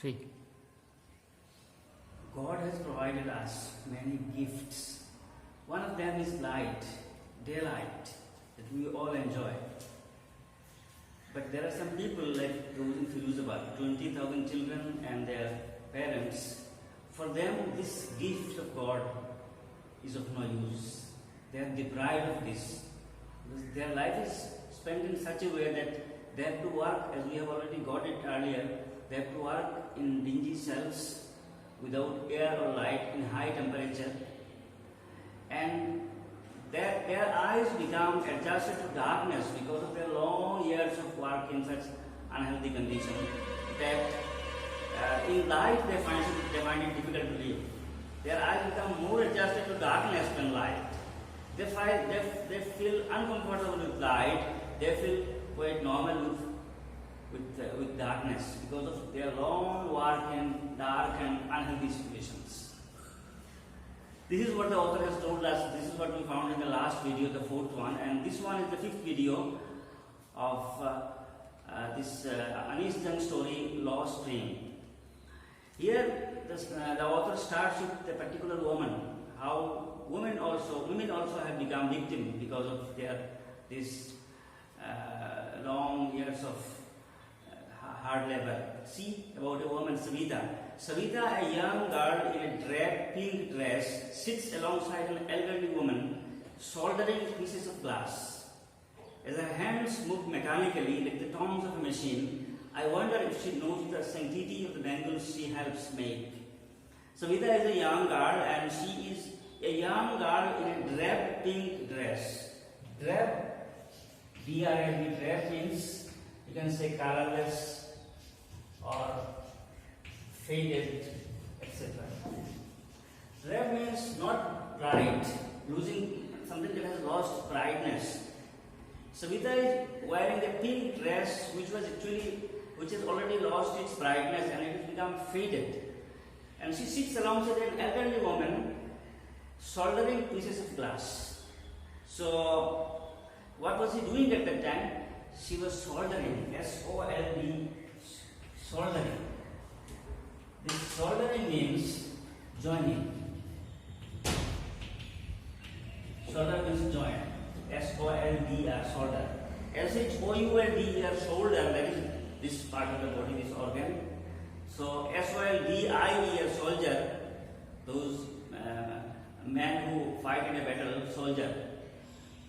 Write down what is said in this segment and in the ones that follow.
3. God has provided us many gifts. One of them is light, daylight, that we all enjoy. But there are some people like those in Firuzabad, 20,000 children and their parents. For them, this gift of God is of no use. They are deprived of this. Because their life is spent in such a way that they have to work, as we have already got it earlier, they have to work in dingy cells without air or light in high temperature. And their eyes become adjusted to darkness because of their long years of work in such unhealthy condition that in light they find it difficult to live. Their eyes become more adjusted to darkness than light. They feel uncomfortable with light. They feel quite normal with darkness because of their long work in dark and unhealthy situations. This is what the author has told us. This is what we found in the last video, the 4th one, and this one is the 5th video of this Anish Jung story, Lost Dream. Here, the author starts with a particular woman. How women also have become victims because of this long years of hard labor. See about a woman, Savita. Savita, a young girl in a drab pink dress, sits alongside an elderly woman soldering pieces of glass. As her hands move mechanically like the tongs of a machine, I wonder if she knows the sanctity of the bangles she helps make. Savita is a young girl, and she is a young girl in a drab pink dress. Drab, D-R-A-B, drab means you can say colorless or faded, etc. Drab means not bright, losing something that has lost brightness. Savita is wearing a pink dress which has already lost its brightness and it has become faded. And she sits alongside an elderly woman soldering pieces of glass. So, what was she doing at that time? She was soldering, S-O-L-D, soldering. This soldering means joining. Solder means join. S-O-L-D-R, solder. S-H-O-U-L-D-E-R, shoulder, that is this part of the body, this organ. So S-O-L-D-I-E-R, soldier, those men who fight in a battle, soldier,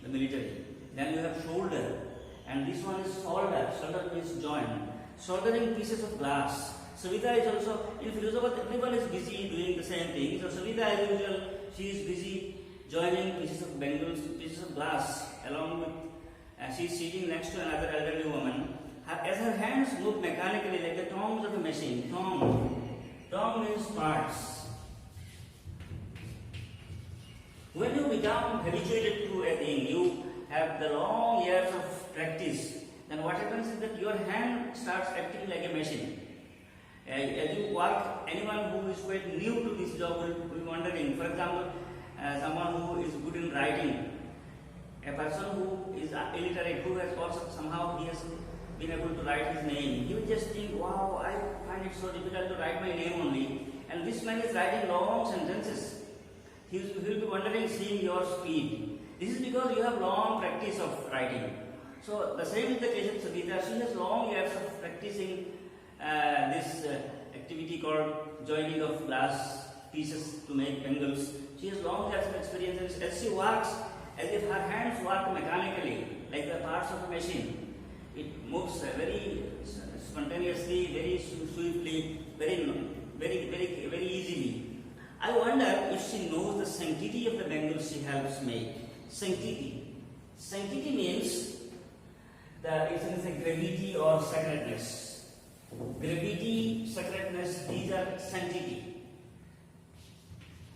the military. Then you have shoulder, and this one is solder. Solder means join. Soldering pieces of glass. Savita is also, in Firuzabad, everyone is busy doing the same thing. So Savita, as usual, she is busy joining pieces of bangles, pieces of glass, along with, she is sitting next to another elderly woman. As her hands move mechanically like the tongs of a machine. Tong means parts. When you become habituated to a thing, you have the long years of practice, then what happens is that your hand starts acting like a machine. As you work, anyone who is quite new to this job will be wondering. For example, someone who is good in writing, a person who is illiterate, who has also somehow he has been able to write his name, he will just think, wow, I find it so difficult to write my name only. And this man is writing long sentences. He will be wondering, seeing your speed. This is because you have long practice of writing. So the same is the case of Savita. She has long years of practicing this activity called joining of glass pieces to make bangles. She has long years of experience. As she works, as if her hands work mechanically, like the parts of a machine. It moves very spontaneously, very swiftly, very easily. I wonder if she knows the sanctity of the bangles she helps make. Sanctity. Sanctity means it's a gravity or sacredness. Gravity, sacredness, these are sanctity.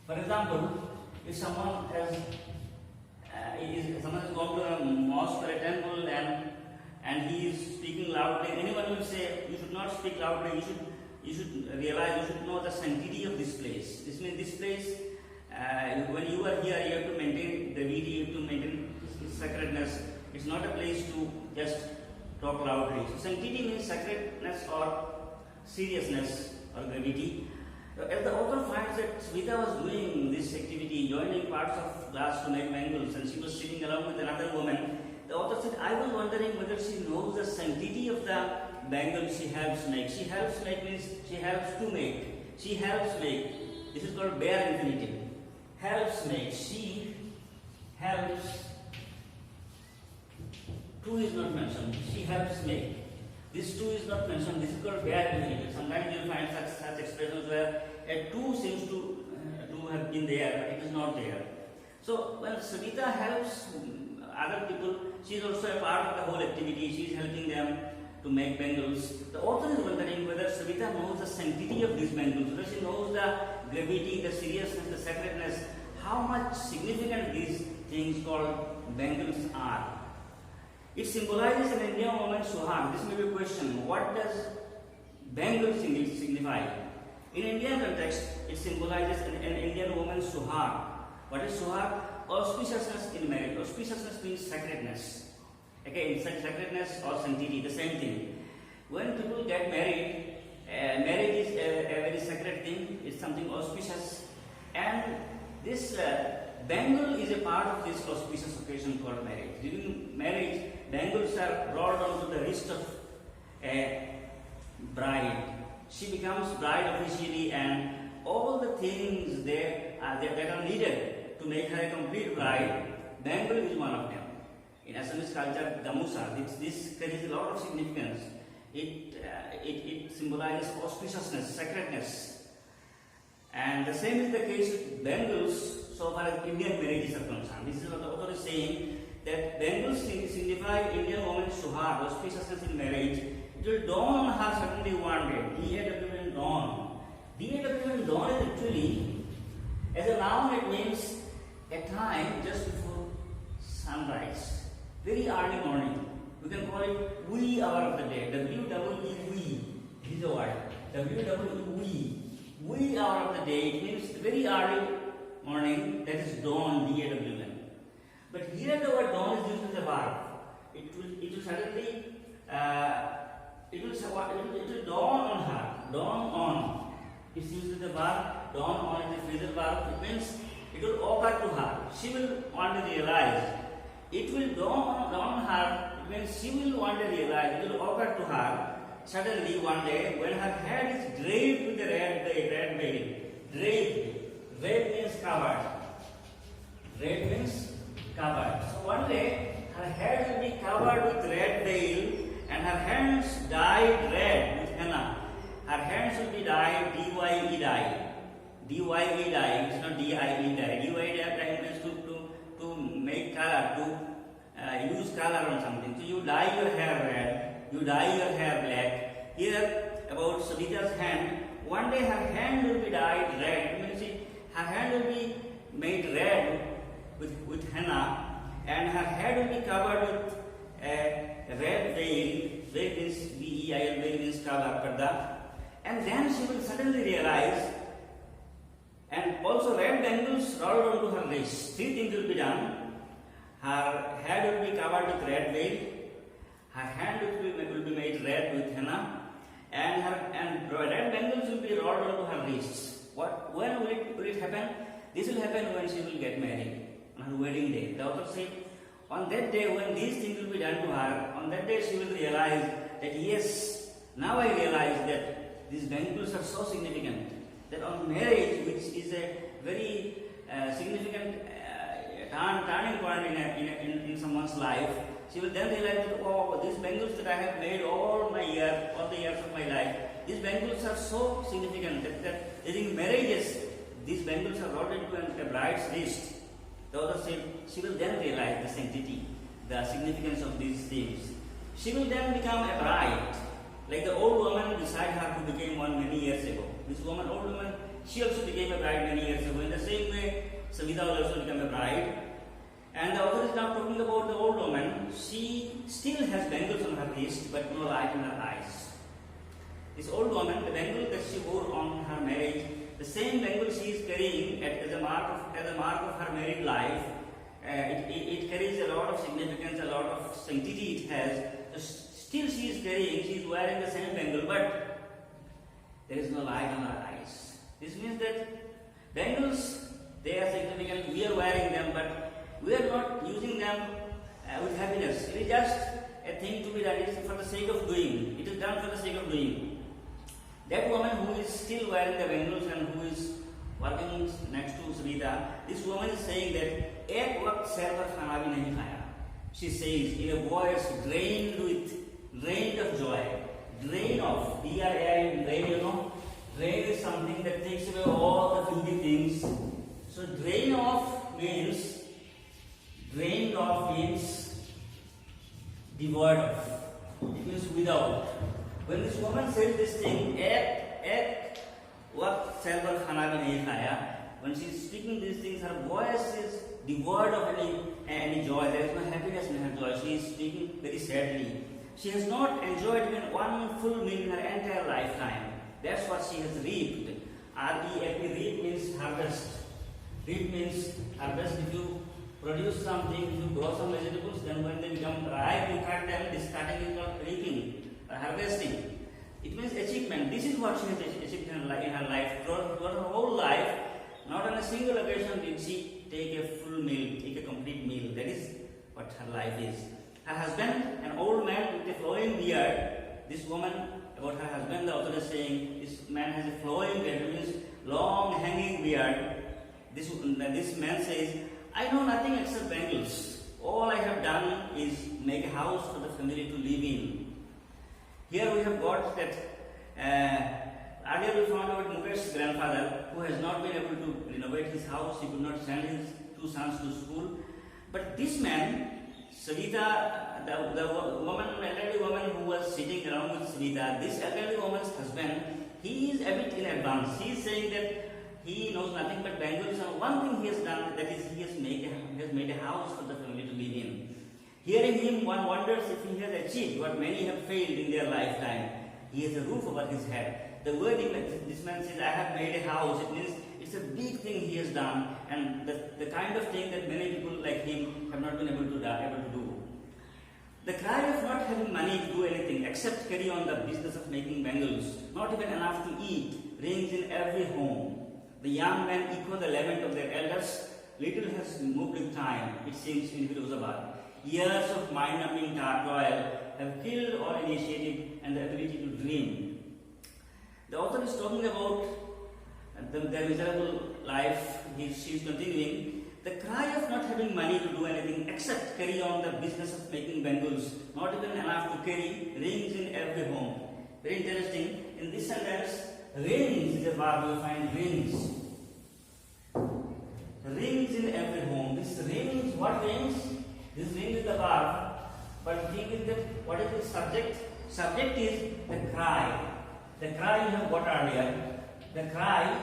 For example, if someone has gone to a mosque or a temple and he is speaking loudly, anyone will say, you should not speak loudly, you should realize, you should know the sanctity of this place. This means this place, when you are here, you have to maintain gravity, you have to maintain sacredness. It's not a place to just talk loudly. So sanctity means sacredness or seriousness or gravity. As the author finds that Smita was doing this activity, joining parts of glass to make bangles, and she was sitting along with another woman, the author said, I was wondering whether she knows the sanctity of the bangles she helps make. She helps make means she helps to make. She helps make. This is called bare infinitive. Helps make. She helps. To is not mentioned. She helps make. This to is not mentioned. This is called bare infinitive. Sometimes you will find such expressions where a to seems to have been there, but it is not there. So when Savita helps other people, she is also a part of the whole activity. She is helping them to make bangles. The author is wondering whether Savita knows the sanctity of these bangles, whether she knows the gravity, the seriousness, the sacredness, how much significant these things called bangles are. It symbolizes an Indian woman's suhag. This may be a question. What does bangles signify? In Indian context, it symbolizes an Indian woman's suhag. What is suhag? Auspiciousness in marriage. Auspiciousness means sacredness. Again, sacredness or sanctity, the same thing. When people get married, marriage is a very sacred thing. It's something auspicious. And this bangle is a part of this auspicious occasion called marriage. During marriage, bangles are rolled onto the wrist of a bride. She becomes bride officially, and all the things that are needed to make her a complete bride, bangle is one of them. In Assamese culture, gamusa, this carries a lot of significance. It symbolizes auspiciousness, sacredness. And the same is the case with bangles so far as Indian marriages are concerned. This is what the author is saying, that bangles signify Indian woman's suhag, auspiciousness in marriage. It will dawn on her suddenly one day. D-A-W-N, dawn. D-A-W-N, dawn is actually, as a noun, it means a time just before sunrise. Very early morning. We can call it wee hour of the day. W-E-E-wee. This is the word. W-E-E-wee. Wee hour of the day. It means very early morning. That is dawn. D-A-W-N. But here the word dawn is used as a verb. It will suddenly it will dawn on her. Dawn on. It's used as a verb. Dawn on is a phrasal verb. It means it will occur to her. She will want to realize. It will dawn on her. It means she will want to realize. It will occur to her suddenly one day when her head is draped with a red veil. Draped. Red means covered. Red means covered. So one day her head will be covered with red veil and her hands dyed red with henna. Her hands will be dyed D-Y-E dye. D-Y-E dye. It's not D-I-E dye. D-Y-E dye means to make color, to use color on something. So you dye your hair red, you dye your hair black. Here about Savita's hand, one day her hand will be dyed red. You can see her hand will be made red with henna, and her head will be covered with a red veil. Veil means V-E-I-L, veil means cover, parda. And then she will suddenly realize, and also red bangles rolled onto her wrist. Three things will be done. Her head will be covered with red veil, her hand will be made red with henna, and red bangles will be rolled onto her wrists. When will it happen? This will happen when she will get married, on her wedding day. The author said, on that day when these things will be done to her, on that day she will realize that yes, now I realize that these bangles are so significant, that on marriage, which is a very significant turning point in someone's life, she will then realize that, oh, these bangles that I have made all the years of my life, these bangles are so significant that during marriages, these bangles are brought into a bride's wrist. The author said, she will then realize the sanctity, the significance of these things. She will then become a bride, like the old woman beside her who became one many years ago. This woman, old woman, she also became a bride many years ago. In the same way, Savita will also become a bride. And the author is now talking about the old woman. She still has bangles on her wrist, but no light in her eyes. This old woman, the bangle that she wore on her marriage, the same bangle she is carrying as a mark of her married life, it carries a lot of significance, a lot of sanctity it has. So still she is wearing the same bangle, but there is no light on our eyes. This means that bangles, they are significant, we are wearing them, but we are not using them with happiness. It is just a thing to be done. It is for the sake of doing. It is done for the sake of doing. That woman who is still wearing the bangles and who is working next to Savita, this woman is saying that ek waqt sair par khana bhi nahi khaya. She says in a voice drained of joy, drain of D-R-A-I-N, drain, you know. Drain is something that takes away all the filthy things. So drained off means devoid of. It means without. When this woman says this thing, ek waqt sair par khana bhi nahi khaya, when she is speaking these things, her voice is devoid of any joy. There is no happiness in her joy. She is speaking very sadly. She has not enjoyed even one full meal in her entire lifetime. That's what she has reaped. R-E-A-P, reap means harvest. Reap means harvest. If you produce something, if you grow some vegetables, then when they become ripe, you cut them. This cutting is called reaping, harvesting. It means achievement. This is what she has achieved in her life. Throughout her whole life, not on a single occasion did she take a full meal, take a complete meal. That is what her life is. Her husband, an old man with a flowing beard. This woman, about her husband, the author is saying, this man has a flowing beard, which means long hanging beard. This man says, I know nothing except bangles. All I have done is make a house for the family to live in. Here we have got that earlier we found out Mukesh's grandfather, who has not been able to renovate his house. He could not send his two sons to school. But this man, Savita, the elderly woman who was sitting around with Savita, this elderly woman's husband, he is a bit in advance. He is saying that he knows nothing but bangles, and one thing he has done, that is he has made a house for the family to live in. Hearing him, one wonders if he has achieved what many have failed in their lifetime. He has a roof over his head. The word this man says, I have made a house, it means it's a big thing he has done, and the kind of thing that many people like him have not been able to do. The cry of not having money to do anything except carry on the business of making bangles, not even enough to eat, rings in every home. The young men echo the lament of their elders. Little has moved with time, it seems, in Firozabad. Years of mind-numbing toil have killed all initiative and the ability to dream. The author is talking about their miserable life. She is continuing. The cry of not having money to do anything except carry on the business of making bangles, not even enough to carry rings in every home. Very interesting. In this sentence, rings is a verb. You find rings. Rings in every home. This rings, what rings? This ring is the verb. But the thing is that what is the subject? Subject is the cry. The cry you have got earlier. The cry,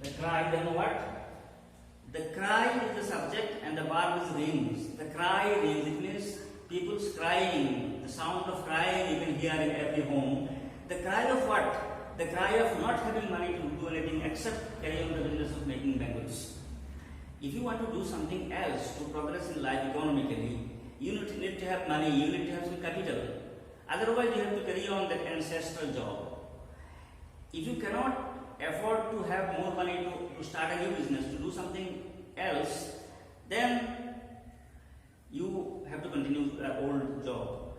then what? The cry is the subject and the verb is rings. The cry rings. It means people's crying. The sound of crying you can hear in every home. The cry of what? The cry of not having money to do anything except carry on the business of making bangles. If you want to do something else to progress in life economically, you need to have money, you need to have some capital. Otherwise, you have to carry on that ancestral job. If you cannot afford to have more money to start a new business, to do something else, then you have to continue the old job,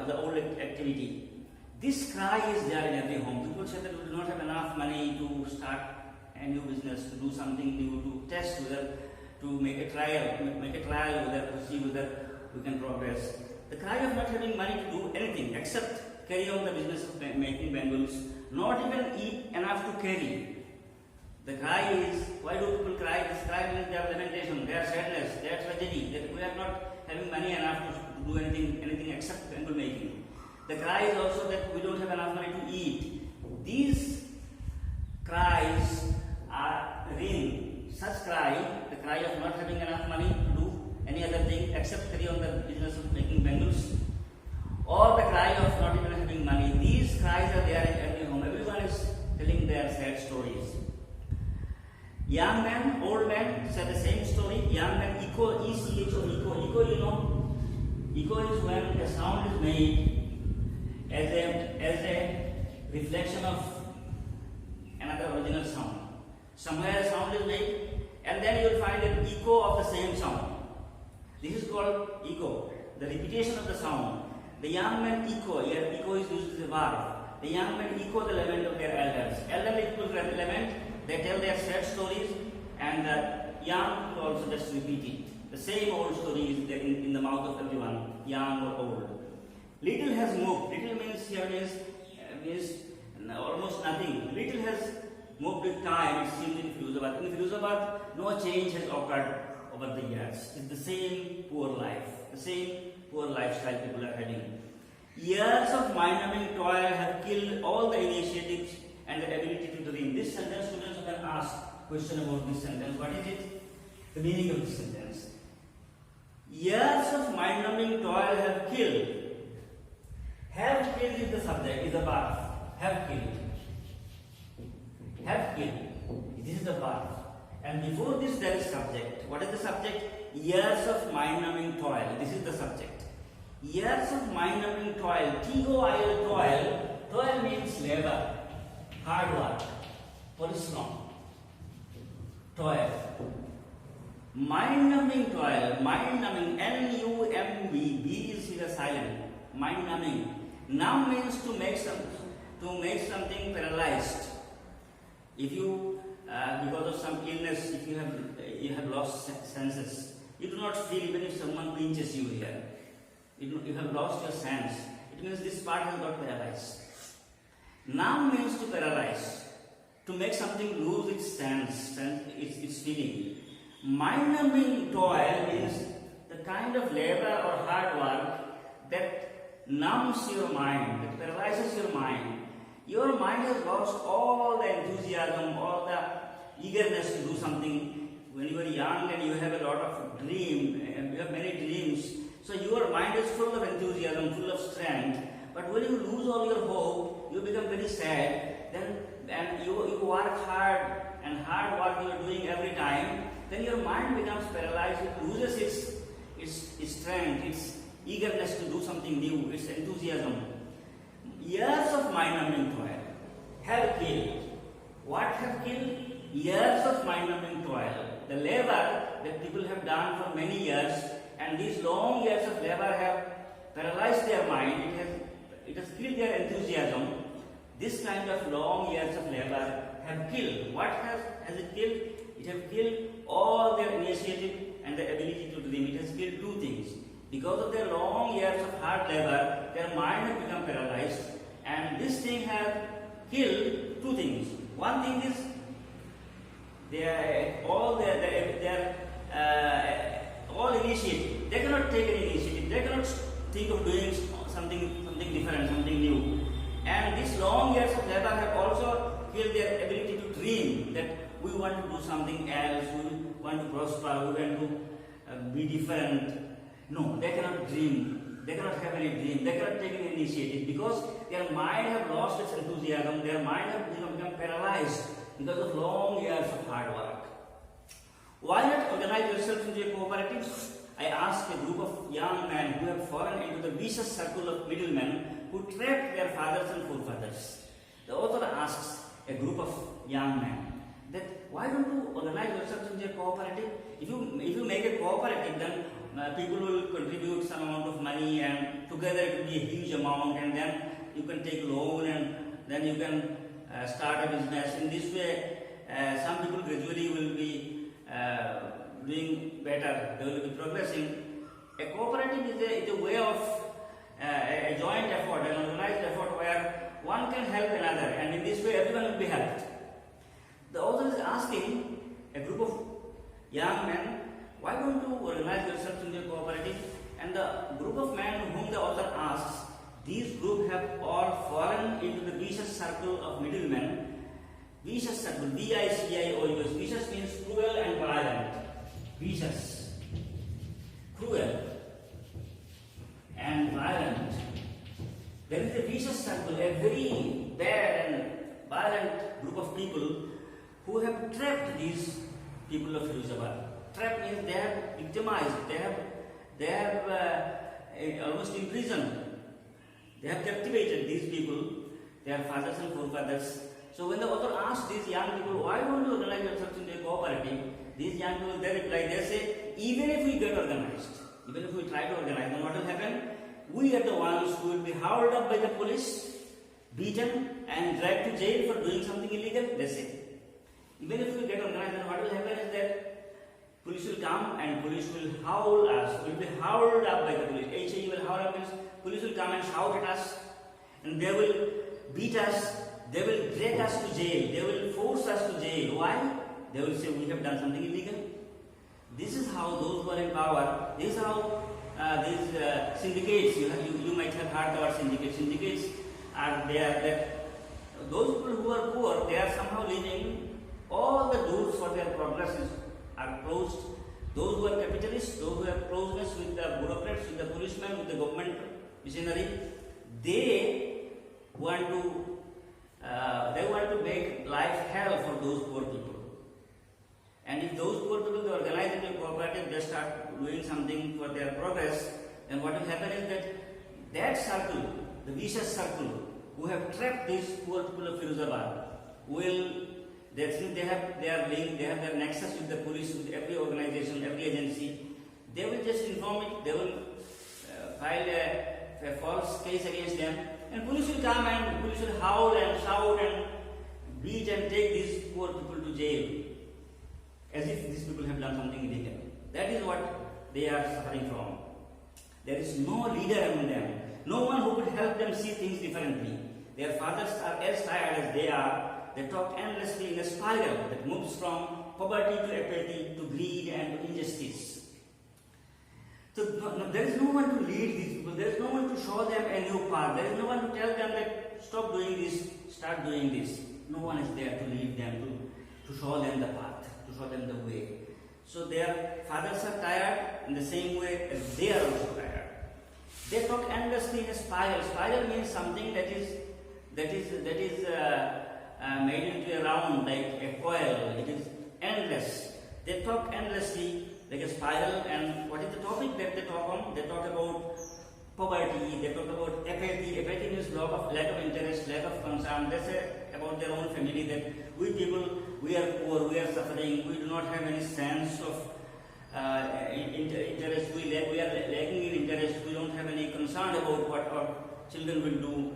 the old activity. This cry is there in every home. People say that we do not have enough money to start a new business, to do something new, to test whether, to make a trial whether, to see whether we can progress. The cry of not having money to do anything except carry on the business of making bangles, not even enough to carry. The cry is, why do people cry? This cry means their lamentation, their sadness, their tragedy, that we are not having money enough to do anything except bangle making. The cry is also that we don't have enough money to eat. These cries are ring. Such cry, the cry of not having enough money to do any other thing except carry on the business of making bangles, or the cry of not even having money. These cries are there in every home. Everyone is telling their sad stories. Young men, old men say the same story. Young men echo, E-C-H-O, echo. Echo, you know. Echo is when a sound is made as a reflection of Somewhere a sound is made, and then you will find an echo of the same sound. This is called echo, the repetition of the sound. The young men echo, here echo is used as a verb. The young men echo the lament of their elders. Elderly people lament, they tell their sad stories, and the young people also just repeat it. The same old story is in the mouth of everyone, young or old. Little has moved. Little means here means almost nothing. Little has moved with time, it seems, in Firuzabad. In Firuzabad, no change has occurred over the years. It's the same poor life, the same poor lifestyle people are having. Years of mind-numbing toil have killed all the initiatives and the ability to dream. This sentence, students can ask question about this sentence. What is it? The meaning of this sentence. Years of mind-numbing toil have killed. Have killed is the subject, is the verb. Have killed. Have killed. This is the verb. And before this there is subject. What is the subject? Years of mind-numbing toil. This is the subject. Years of mind-numbing toil. T-O-I-L, toil. Toil means labor, hard work, parisram. Toil. Mind-numbing toil. Mind-numbing. N-U-M-B. B is here silent. Mind-numbing. Numb means to make something paralyzed. If you, because of some illness, if you have lost senses, you do not feel even if someone pinches you here. You have lost your sense. It means this part has got paralyzed. Numb means to paralyze, to make something lose its sense, its feeling. Mind-numbing toil means the kind of labor or hard work that numbs your mind, that paralyzes your mind. Your mind has lost all the enthusiasm, all the eagerness to do something. When you are young and you have a lot of dream, and you have many dreams, so your mind is full of enthusiasm, full of strength. But when you lose all your hope, you become very sad. And you work hard, and hard work you are doing every time. Then your mind becomes paralyzed. It loses its strength, its eagerness to do something new, its enthusiasm. Years of mind-numbing toil have killed. What have killed? Years of mind-numbing toil. The labor that people have done for many years, and these long years of labor have paralyzed their mind. It has killed their enthusiasm. This kind of long years of labor have killed. What has it killed? It has killed all their initiative and the ability to dream. It has killed two things. Because of their long years of hard labor, their mind has become paralyzed, and this thing has killed two things. One thing is all initiative. They cannot take any initiative. They cannot think of doing something different, something new. And these long years of labor have also killed their ability to dream that we want to do something else, we want to prosper, we want to be different. No, they cannot dream. They cannot have any dream. They cannot take any initiative because their mind have lost its enthusiasm. Their mind have become paralyzed because of long years of hard work. Why not organize yourself into a cooperative? I asked a group of young men who have fallen into the vicious circle of middlemen who trapped their fathers and forefathers. The author asks a group of young men that why don't you organize yourself into a cooperative? If you make a cooperative, then people will contribute some amount of money, and together it will be a huge amount, and then you can take loan, and then you can start a business. In this way, some people gradually will be doing better. They will be progressing. A cooperative is a way of a joint effort, an organized effort where one can help another, and in this way everyone will be helped. The author is asking a group of young men, why don't you organize yourselves into a cooperative? And the group of men whom the author asks, these group have all fallen into the vicious circle of middlemen. Vicious circle, V-I-C-I-O-U-S. Vicious means cruel and violent. Vicious, cruel and violent. There is a vicious circle, a very bad and violent group of people who have trapped these people of Firuzabad. Trapped means they have victimized, they have almost imprisoned, they have captivated these people, their fathers and forefathers, So when the author asks these young people, why don't you organize yourself into a cooperative? These young people, they reply, they say, even if we get organized, even if we try to organize, then what will happen? We are the ones who will be hauled up by the police, beaten and dragged to jail for doing something illegal, they say. Even if we get organized, then what will happen is that police will come and police will howl us, we will be hauled up by the police. XII will howl up, means police will come and shout at us, and they will beat us, they will drag us to jail, they will force us to jail. Why? They will say we have done something illegal. This is how those who are in power, this is how these syndicates, you might have heard about syndicates. Syndicates are there that those people who are poor, they are somehow living, all the doors for their progress are closed. Those who are capitalists, those who have closeness with the bureaucrats, with the policemen, with the government machinery, they want to make life hell for those poor people. And if those poor people, they organize into a cooperative, they start doing something for their progress, then what will happen is that circle, the vicious circle, who have trapped these poor people of Firozabad, they think they have their nexus with the police, with every organization, every agency. They will just inform it, they will file a false case against them, and police will come and police will howl and shout and beat and take these poor people to jail, as if these people have done something illegal. That is what they are suffering from. There is no leader among them, no one who could help them see things differently. Their fathers are as tired as they are. They talk endlessly in a spiral that moves from poverty to apathy to greed and to injustice. So there is no one to lead these people. There is no one to show them a new path. There is no one to tell them that stop doing this, start doing this. No one is there to lead them, to show them the path, to show them the way. So their fathers are tired in the same way as they are also tired. They talk endlessly in a spiral. Spiral means something that is made into a round, like a coil. It is endless. They talk endlessly like a spiral. And what is the topic that they talk on? They talk about poverty. They talk about apathy. Apathy means lack of interest, lack of concern. They say about their own family that we people, we are poor, we are suffering, we do not have any sense of interest. We are lacking in interest. We don't have any concern about what our children will do.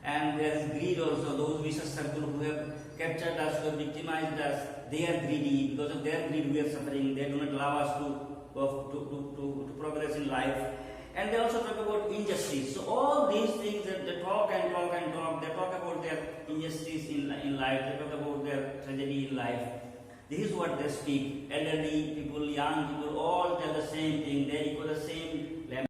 And there is greed also. Those vicious circle who have captured us, who have victimized us, they are greedy. Because of their greed, we are suffering. They do not allow us to progress in life. And they also talk about injustice. So all these things that they talk and talk and talk. They talk about their injustice in life. They talk about their tragedy in life. This is what they speak. Elderly people, young people, all tell the same thing. They echo the same lament.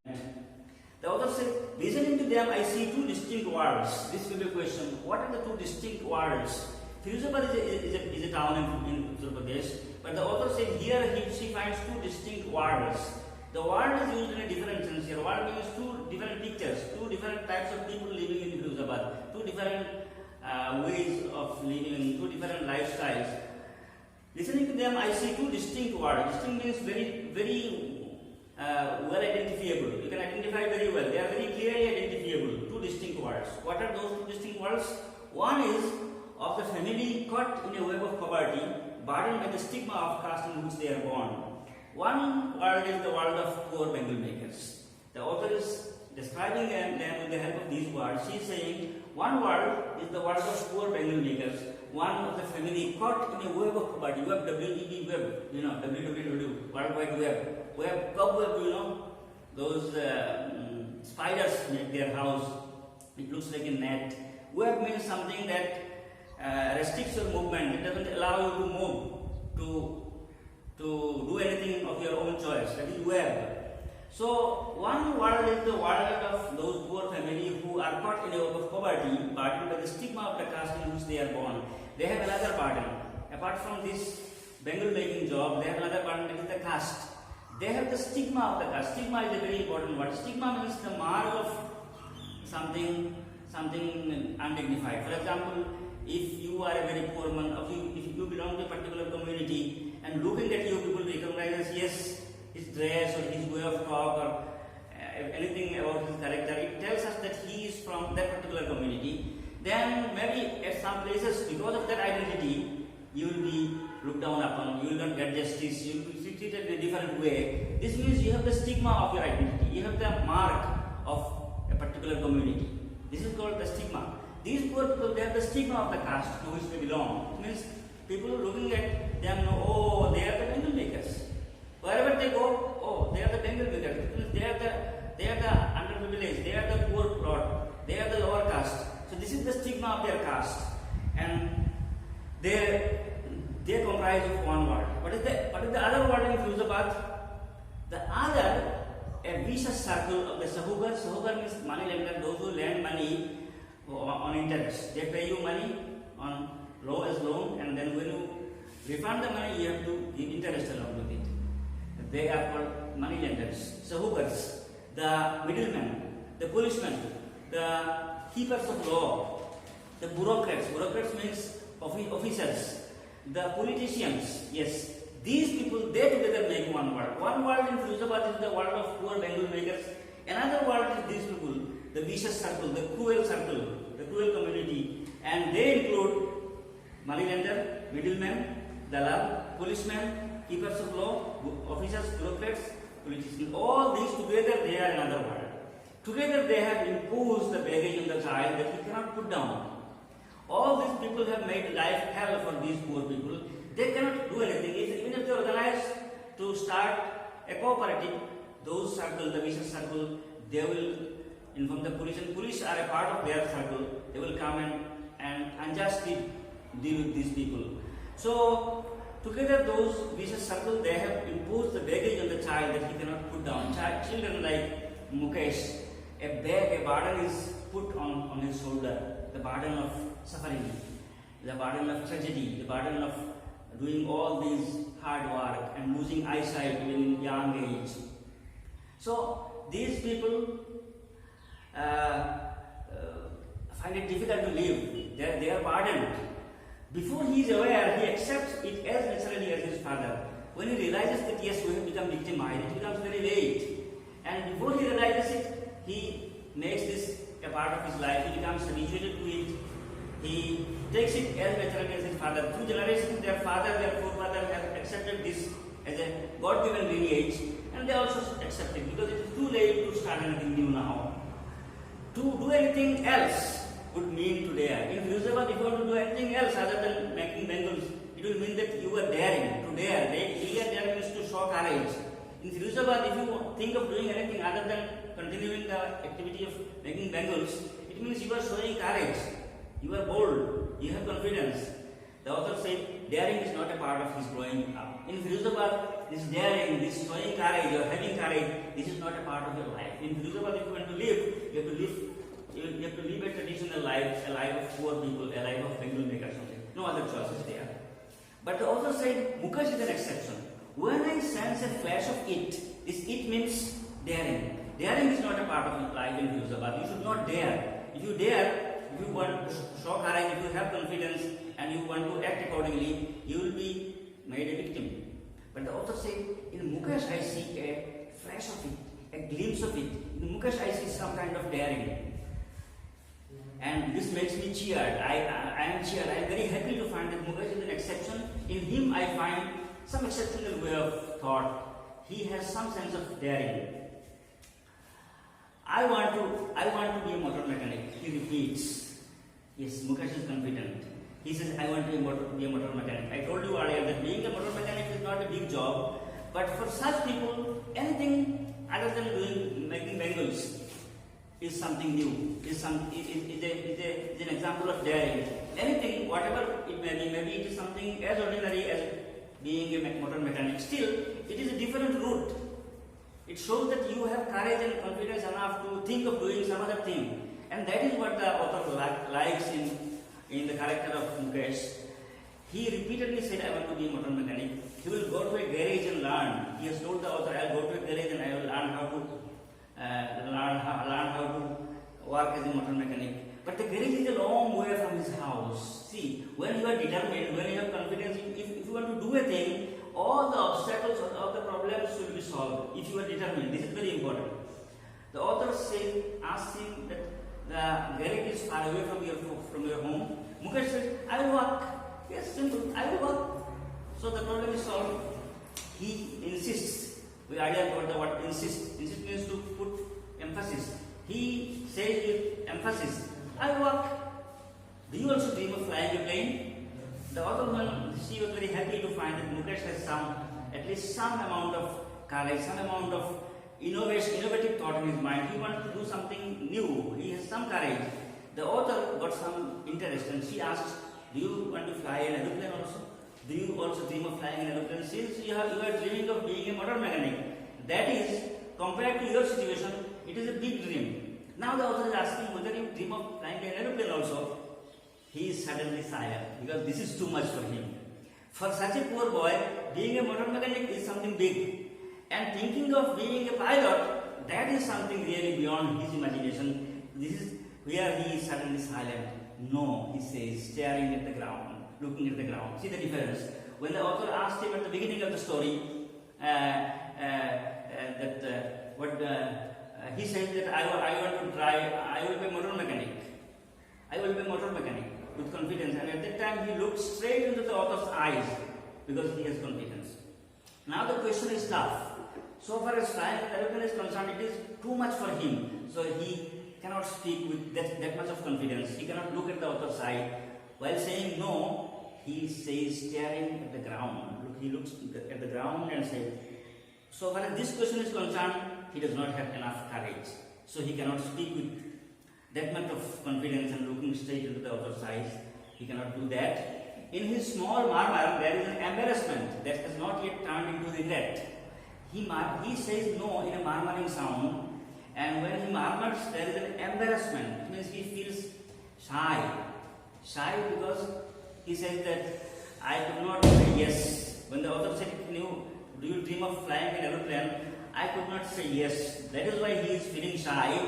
The author said, listening to them, I see two distinct worlds. This will be a question. What are the two distinct worlds? Firozabad is a town in Uttar Pradesh, but the author said here she finds two distinct worlds. The word is used in a different sense here. Word means two different pictures, two different types of people living in Firozabad, two different ways of living, two different lifestyles. Listening to them, I see two distinct words. Distinct means very well identifiable. You can identify very well. They are very clearly identifiable. Two distinct words. What are those two distinct words? One is of the family caught in a web of poverty, burdened by the stigma of caste in which they are born. One world is the world of poor bangle makers. The author is describing them with the help of these words. She is saying one world is the world of poor bangle makers, one of the family caught in a web of poverty. Web, W-E-B, web, www, World Wide Web. Web, cobweb, those spiders make their house. It looks like a net. Web means something that restricts your movement. It doesn't allow you to move, to do anything of your own choice. That is web. So one world is the world of those poor families who are caught in a web of poverty, burdened by the stigma of the caste in which they are born. They have another burden. Apart from this bangle making job, they have another burden, that is the caste. They have the stigma of the caste. Stigma is a very important word. Stigma means the mark of something undignified. For example, if you are a very poor man, if you belong to a particular community, and looking at you, people recognize as, yes, his dress or his way of talk or anything about his character, it tells us that he is from that particular community. then maybe at some places, because of that identity, you will be looked down upon, you will not get justice, you will be treated in a different way. This means you have the stigma of your identity, you have the mark of a particular community. This is called the stigma. These poor people, they have the stigma of the caste to which they belong. It means people looking at them know, oh, they are the Bengal makers. Wherever they go, oh, they are the Bengal makers. It means they are the underprivileged, they are the poor plot, they are the lower caste. So this is the stigma of their caste, and they comprise of one word. What is the other word in Firuzabad? The other, a vicious circle of the sahugar. Sahugar means money lender, those who lend money on interest. They pay you money on loan, and then when you refund the money, you have to give interest along with it. They are called money lenders, sahugars, the middlemen, the policemen, the keepers of law, the bureaucrats. Bureaucrats means officers, the politicians. Yes, these people, they together make one world. One world in Firuzabad is the world of poor Bengal makers. Another world is these people, the vicious circle, the cruel community, and they include moneylender, middlemen, dalal, policemen, keepers of law, officers, bureaucrats, politicians. All these together, they are another world. Together they have imposed the baggage on the child that he cannot put down. All these people have made life hell for these poor people. They cannot do anything. Even if they organize to start a cooperative, those circles, the vicious circle, they will inform the police, and police are a part of their circle. They will come and unjustly deal with these people. So together those vicious circles, they have imposed the baggage on the child that he cannot put down. Children like Mukesh, a burden is put on his shoulder, the burden of suffering, the burden of tragedy, the burden of doing all these hard work and losing eyesight even in young age. So these people find it difficult to live. They are burdened. Before he is aware, he accepts it as naturally as his father. When he realizes that yes, we have become victimized, it becomes very late. And before he realizes it, he makes this a part of his life. He becomes habituated to it. He takes it as naturally as his father. Through generations, their father, their forefather have accepted this as a God-given lineage, and they also accept it because it is too late to start anything new now. To do anything else would mean to dare. In Firuzabad, if you want to do anything else other than making bangles, it will mean that you are daring. To dare, daring is to show courage. In Firuzabad, if you think of doing anything other than continuing the activity of making bangles, it means you are showing courage. You are bold. You have confidence. The author said, daring is not a part of his growing up. In Firuzabad, this daring, this showing courage or having courage, this is not a part of your life. In Firuzabad, if you want to live, you have to live a traditional life, a life of poor people, a life of Bengal makers. No other choices there. But the author said, Mukesh is an exception. When I sense a flash of it, this it means daring. Daring is not a part of life in Firuzabad. You should not dare. If you dare, if you want to show courage, if you have confidence and you want to act accordingly, you will be made a victim. But the author said, in Mukesh I see a flash of it, a glimpse of it. In Mukesh I see some kind of daring. And this makes me cheered. I am cheered. I am very happy to find that Mukesh is an exception. In him I find some exceptional way of thought. He has some sense of daring. I want to be a motor mechanic. He repeats. Yes, Mukesh is confident. He says, I want to be a motor mechanic. I told you earlier that being a motor mechanic is not a big job, but for such people, anything other than making bangles is something new. Is an example of daring. Anything, whatever it may be, maybe it is something as ordinary as being a motor mechanic. Still, it is a different route. It shows that you have courage and confidence enough to think of doing some other thing. And that is what the author likes in the character of Mukesh. He repeatedly said, I want to be a motor mechanic. He will go to a garage and learn. He has told the author, I will go to a garage and I will learn how to work as a motor mechanic. But the garage is a long way from his house. See, when you are determined, when you have confidence, if you want to do a thing, all the obstacles or all the problems will be solved if you are determined. This is very important. The author asks him that the garage is far away from your home. Mukesh says, I will walk. Yes, simple, I will walk. So the problem is solved. He insists. We idea about the word insist. Insist means to put emphasis. He says with emphasis, I will walk. Do you also dream of flying a plane? The other one, she was very happy to find that Mukesh has at least some amount of courage, some amount of innovative thought in his mind. He wants to do something new. He has some courage. The author got some interest and she asks, do you want to fly an aeroplane also? Do you also dream of flying an aeroplane? Since you are dreaming of being a motor mechanic, that is, compared to your situation, it is a big dream. Now the author is asking whether you dream of flying an aeroplane also. He is suddenly silent because this is too much for him. For such a poor boy, being a motor mechanic is something big. And thinking of being a pilot, that is something really beyond his imagination. This is where he is suddenly silent. No, he says, staring at the ground, looking at the ground. See the difference. When the author asked him at the beginning of the story, he said that I want to drive, I will be a motor mechanic. I will be a motor mechanic with confidence. And at that time, he looked straight into the author's eyes because he has confidence. Now the question is tough. So far as flying an aeroplane is concerned, it is too much for him. So he cannot speak with that much of confidence. He cannot look at the author's eye. While saying no, he says, staring at the ground. He looks at the ground and says, so far as this question is concerned, he does not have enough courage. So he cannot speak with that much of confidence and looking straight into the author's eyes. He cannot do that. In his small murmur, there is an embarrassment that has not yet turned into regret. He says no in a murmuring sound, and when he murmurs, there is an embarrassment. It means he feels shy. Shy because he says that I could not say yes. When the author said, do you dream of flying an aeroplane? I could not say yes. That is why he is feeling shy,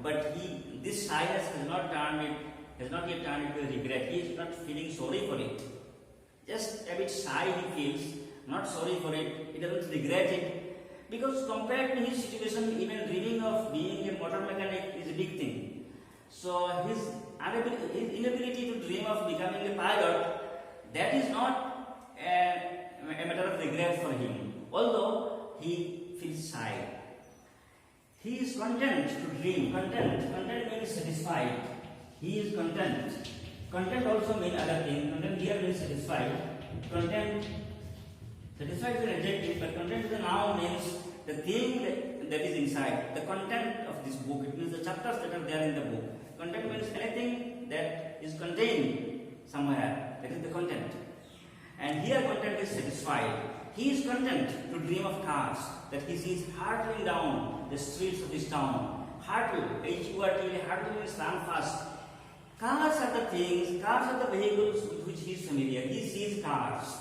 but this shyness has not yet turned into a regret. He is not feeling sorry for it. Just a bit shy he feels, not sorry for it. He doesn't regret it. Because compared to his situation, even dreaming of being a motor mechanic is a big thing. So his inability to dream of becoming a pilot, that is not a matter of regret for him. Although he feels shy. He is content to dream. Content means satisfied. He is content. Content also means other thing. Content here means satisfied. Content, satisfied is an adjective, but content is a noun, means the thing that is inside. The content of this book, it means the chapters that are there in the book. Content means anything that is contained somewhere. That is the content. And here content is satisfied. He is content to dream of cars that he sees hurtling down the streets of his town. Hurtle, H-U-R-T-L, hurtle means run fast. Cars are the things, cars are the vehicles with which he is familiar. He sees cars.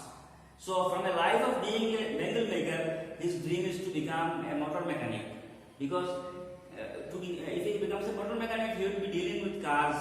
So from a life of being a bangle maker, his dream is to become a motor mechanic. Because if he becomes a motor mechanic, he will be dealing with cars,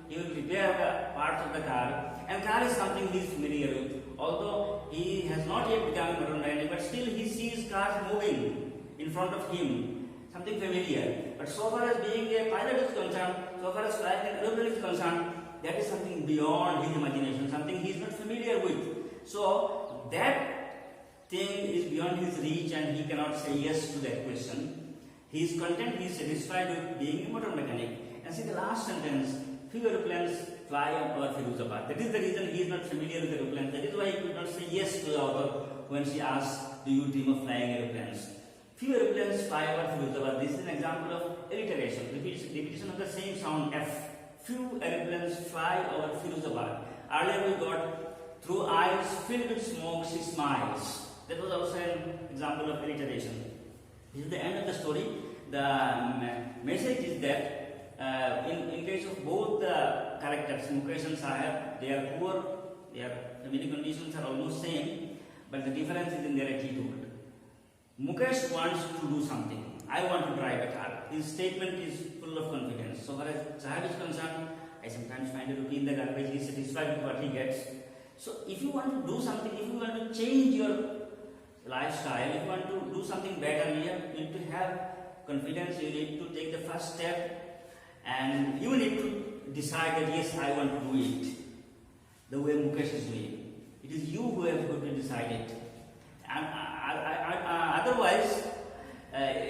he will repair the parts of the car. And car is something he is familiar with. Although he has not yet become a motor mechanic, but still he sees cars moving in front of him. Something familiar. But so far as being a pilot is concerned, so far as flying an aeroplane is concerned, that is something beyond his imagination, something he is not familiar with. So that thing is beyond his reach and he cannot say yes to that question. He is content, he is satisfied with being a motor mechanic. And see the last sentence, few aeroplanes fly over Firuzabad. That is the reason he is not familiar with aeroplanes. That is why he could not say yes to the author when she asked, do you dream of flying aeroplanes? Few aeroplanes fly over Firuzabad. This is an example of alliteration, repetition of the same sound F. Few aeroplanes fly over Firuzabad. Earlier we got, through eyes filled with smoke she smiles. That was also an example of alliteration. This is the end of the story. The message is that in case of both the characters, Mukesh and Sahib, they are poor, their family conditions are almost same, but the difference is in their attitude. Mukesh wants to do something. I want to drive a car. His statement is full of confidence. So far as Sahib is concerned, I sometimes find a rupee in the garbage. He is satisfied with what he gets. So if you want to do something, if you want to change your lifestyle, if you want to do something better, you need to have confidence. You need to take the first step And you need to decide that yes, I want to do it the way Mukesh is doing. It is you who have got to decide it. And otherwise,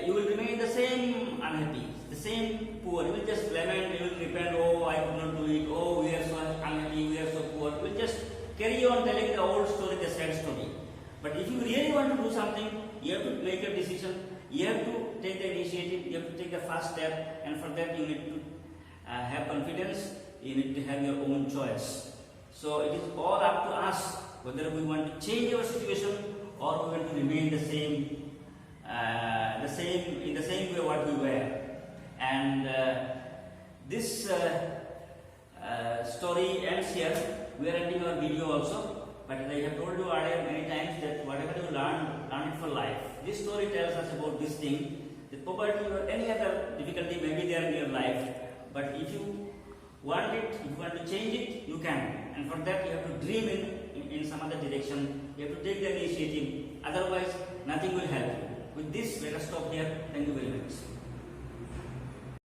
you will remain the same unhappy, the same poor. You will just lament, you will repent, oh, I could not do it, oh, we are so unhappy, we are so poor. You will just carry on telling the old story, the sad story. But if you really want to do something, you have to make a decision, you have to take the initiative, you have to take the first step, and for that you need to have confidence, you need to have your own choice. So it is all up to us whether we want to change our situation or we want to remain the same in the same way what we were. And this story ends here. We are ending our video also, but I have told you earlier many times that whatever you learn it for life. This story tells us about this thing, that poverty or any other difficulty may be there in your life, but if you want it, if you want to change it, you can. And for that you have to dream in some other direction, you have to take the initiative, otherwise nothing will help you. With this, let us stop here. Thank you very much.